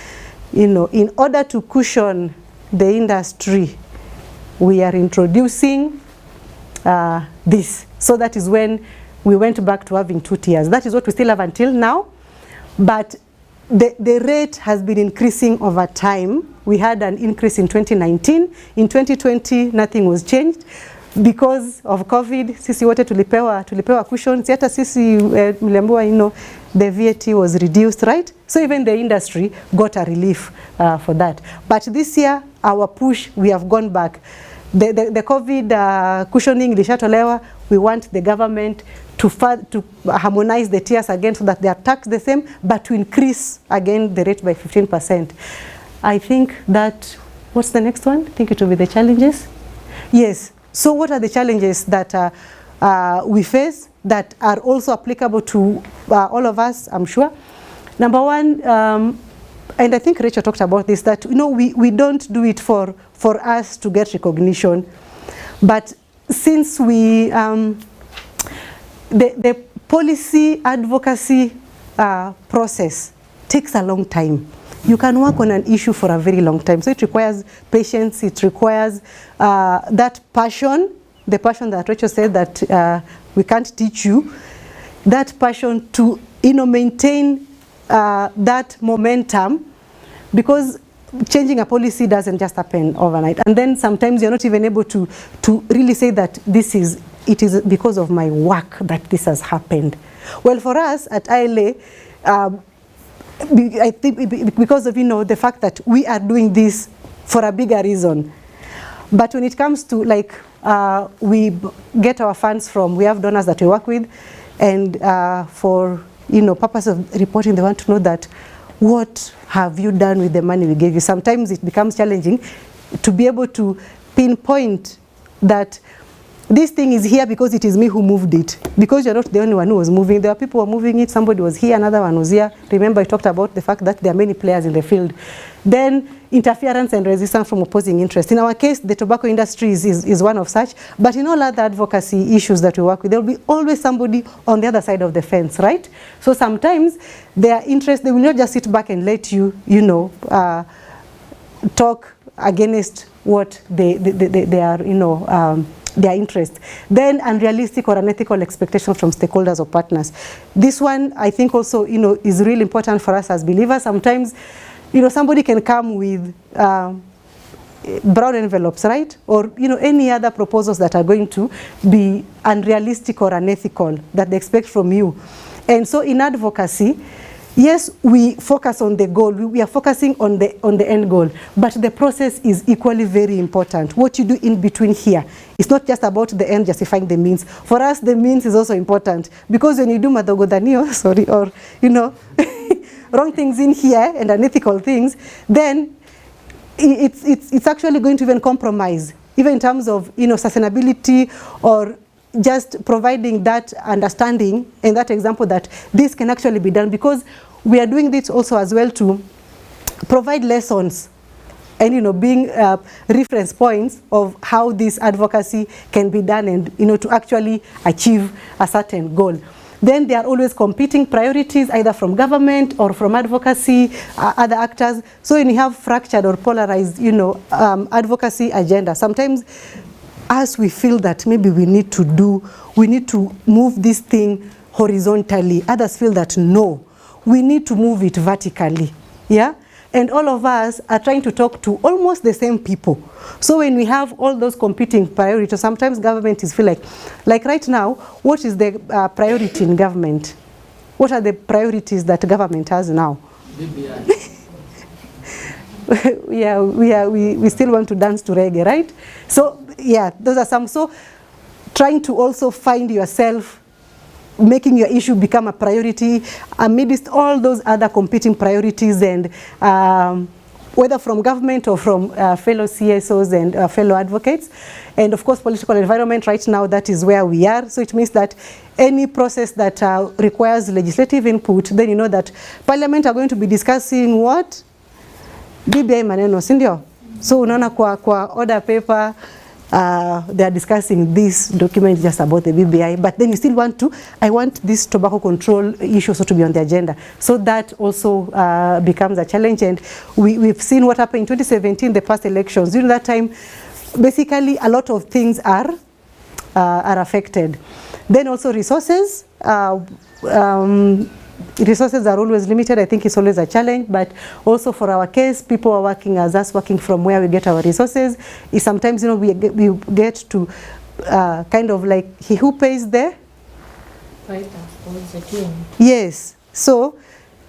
you know, in order to cushion the industry, we are introducing this. So that is when we went back to having 2 tiers. That is what we still have until now, but the rate has been increasing over time. We had an increase in 2019. In 2020, nothing was changed. Because of COVID, sisi wote tulipewa cushions. Hata sisi mliambiwa, you know, the VAT was reduced, right? So even the industry got a relief for that. But this year, our push, we have gone back. The COVID cushioning ilishatolewa. We want the government to harmonize the tiers again, so that they are taxed the same, but to increase again the rate by 15%. I think that, what's the next one? I think it will be the challenges. Yes. So what are the challenges that we face that are also applicable to all of us, I'm sure? Number one, and I think Rachel talked about this, that, you know, we don't do it for us to get recognition. But since we, the policy advocacy process takes a long time. You can work on an issue for a very long time. So it requires patience, it requires that passion, the passion that Rachel said that we can't teach you, that passion to, you know, maintain that momentum, because changing a policy doesn't just happen overnight. And then sometimes you're not even able to really say that it is because of my work that this has happened. Well, for us at ILA, I think because of, the fact that we are doing this for a bigger reason. But when it comes to like, we get our funds from, we have donors that we work with, and for, purpose of reporting, they want to know that, what have you done with the money we gave you? Sometimes it becomes challenging to be able to pinpoint that this thing is here because it is me who moved it. Because you're not the only one who was moving. There are people who were moving it. Somebody was here, another one was here. Remember, I talked about the fact that there are many players in the field. Then interference and resistance from opposing interests. In our case, the tobacco industry is one of such. But in all other advocacy issues that we work with, there will be always somebody on the other side of the fence, right? So sometimes their interest, they will not just sit back and let you, talk against what they are, their interest. Then unrealistic or unethical expectations from stakeholders or partners. This one, I think also, is really important for us as believers. Sometimes, somebody can come with brown envelopes, right? Or, any other proposals that are going to be unrealistic or unethical that they expect from you. And so in advocacy, yes, we focus on the goal. We are focusing on the end goal, but the process is equally very important. What you do in between here, it's not just about the end justifying the means. For us, the means is also important, because when you do madogodanio, wrong things in here and unethical things, then it's actually going to even compromise, even in terms of sustainability, or just providing that understanding and that example that this can actually be done, because we are doing this also as well to provide lessons and being reference points of how this advocacy can be done, and to actually achieve a certain goal. Then there are always competing priorities, either from government or from advocacy, other actors. So when you have fractured or polarized advocacy agenda, sometimes as we feel that maybe we need to move this thing horizontally. Others feel that no, we need to move it vertically. Yeah? And all of us are trying to talk to almost the same people. So when we have all those competing priorities, sometimes government is feel like right now, what is the priority in government? What are the priorities that government has now? Yeah, we still want to dance to reggae, right? So yeah, those are some. So trying to also find yourself, making your issue become a priority amidst all those other competing priorities, and whether from government or from fellow CSOs and fellow advocates. And of course, political environment right now, that is where we are. So it means that any process that requires legislative input, then you know that Parliament are going to be discussing what? BBI maneno, sindio? So unaona kwa order paper, they are discussing this document just about the BBI, but then you still I want this tobacco control issue also to be on the agenda. So that also becomes a challenge, and we've seen what happened in 2017, the past elections. During that time, basically a lot of things are affected. Then also resources. Resources are always limited. I think it's always a challenge, but also for our case, people are working as us, working from where we get our resources. Is sometimes we get to kind of like he who pays there. Yes. So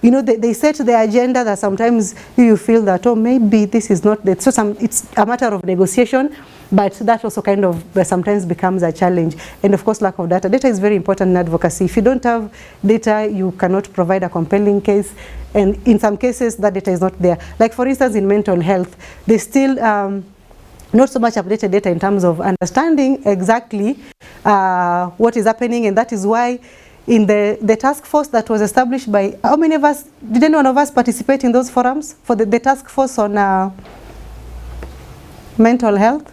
they set the agenda that sometimes you feel that, oh, maybe this is not that. So it's a matter of negotiation. But that also kind of sometimes becomes a challenge. And of course, lack of data. Data is very important in advocacy. If you don't have data, you cannot provide a compelling case. And in some cases, that data is not there. Like for instance, in mental health, they still not so much updated data in terms of understanding exactly what is happening. And that is why in the task force that was established by, how many of us, did any one of us participate in those forums for the task force on mental health?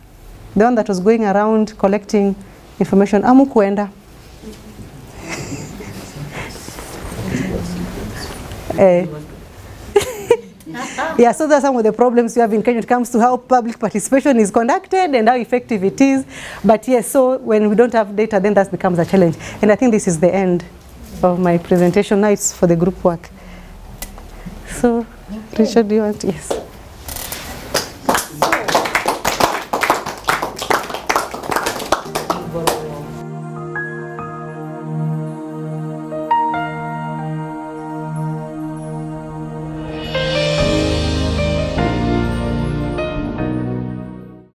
The one that was going around collecting information. Amukuenda. Yeah, so that's some of the problems we have in Kenya when it comes to how public participation is conducted and how effective it is. But yes, so when we don't have data, then that becomes a challenge. And I think this is the end of my presentation. Now it's for the group work. So, Richard, do you want? Yes.